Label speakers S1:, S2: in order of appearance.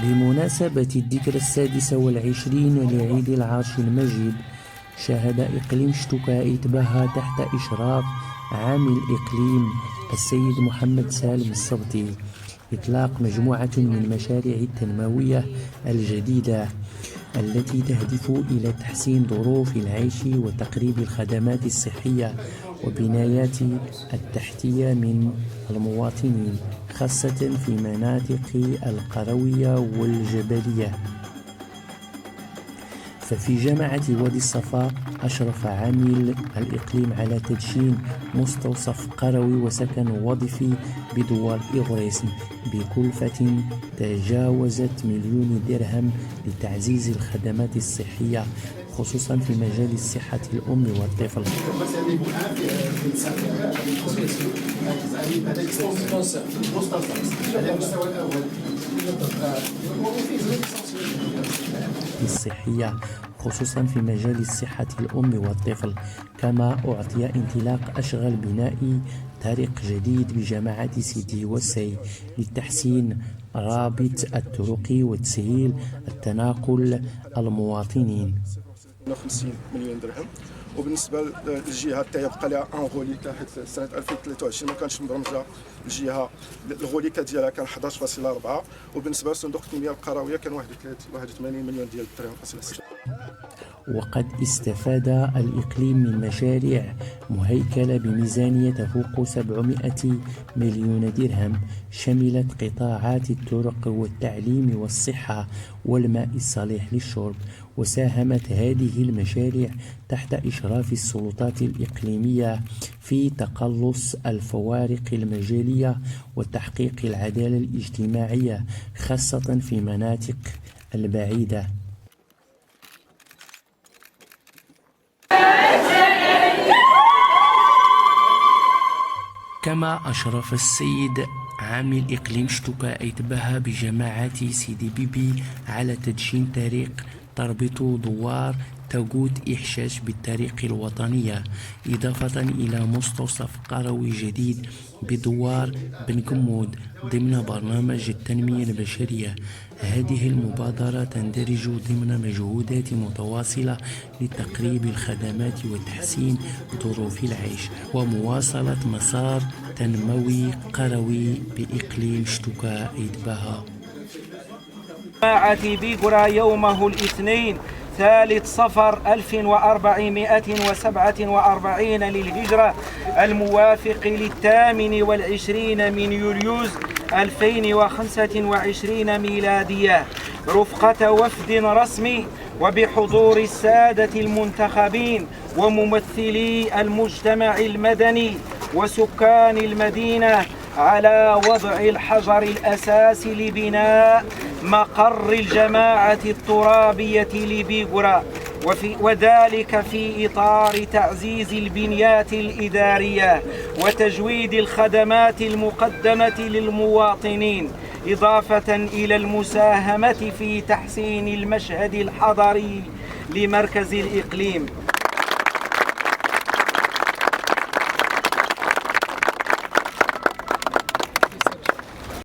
S1: بمناسبة الذكرى 26 لعيد العرش المجيد، شهد إقليم شتوكا إتباها تحت إشراف عامل الإقليم السيد محمد سالم الصبتي إطلاق مجموعة من المشاريع التنموية الجديدة التي تهدف إلى تحسين ظروف العيش وتقريب الخدمات الصحية وبنايات التحتية من المواطنين، خاصة في مناطق القروية والجبلية. ففي جامعة وادي الصفا أشرف عامل الإقليم على تدشين مستوصف قروي وسكن وظيفي بدوار إغريس بكلفة تجاوزت 1,000,000 درهم لتعزيز الخدمات الصحية خصوصا في مجال الصحة الأم والطفل. الصحية خصوصا في مجال الصحة الأم والطفل، كما أعطي انطلاق أشغال بناء طريق جديد بجامعة سيدي وسي لتحسين رابط الطرق وتسهيل التنقل المواطنين.
S2: 50 مليون درهم. وبالنسبه للجهه حتى يبقى لها ان غوليكا، حيت سنه 2023 ما كانش مبرمجه الجهه، الغوليكا ديالها كان 11.4، وبالنسبه لصندوق التنميه القرويه كان 81 مليون ديال الدرهم فاصلة 6.
S1: وقد استفاد الإقليم من مشاريع مهيكلة بميزانية تفوق 700 مليون درهم شملت قطاعات الطرق والتعليم والصحة والماء الصالح للشرب. وساهمت هذه المشاريع تحت إشراف السلطات الإقليمية في تقلص الفوارق المجالية وتحقيق العدالة الاجتماعية خاصة في المناطق البعيدة. كما أشرف السيد عامل إقليم شتوكا إتباها بجماعة سيدي بيبي على تدشين طريق تربط دوار تاغوت إحشاش بالطريق الوطنية، إضافة إلى مستوصف قروي جديد بدوار بن قمود ضمن برنامج التنمية البشرية. هذه المبادرة تندرج ضمن مجهودات متواصلة لتقريب الخدمات وتحسين ظروف العيش ومواصلة مسار تنموي قروي بإقليم شتوكا إتباها.
S3: جماعة بيغورا يومه الاثنين 3 صفر 1447 للهجرة الموافق 28 من يوليوز 2025 ميلادية، رفقة وفد رسمي وبحضور السادة المنتخبين وممثلي المجتمع المدني وسكان المدينة، على وضع الحجر الأساسي لبناء مقر الجماعة الترابية لبيغورا، وذلك في إطار تعزيز البنيات الإدارية وتجويد الخدمات المقدمة للمواطنين، إضافة إلى المساهمة في تحسين المشهد الحضري لمركز الإقليم.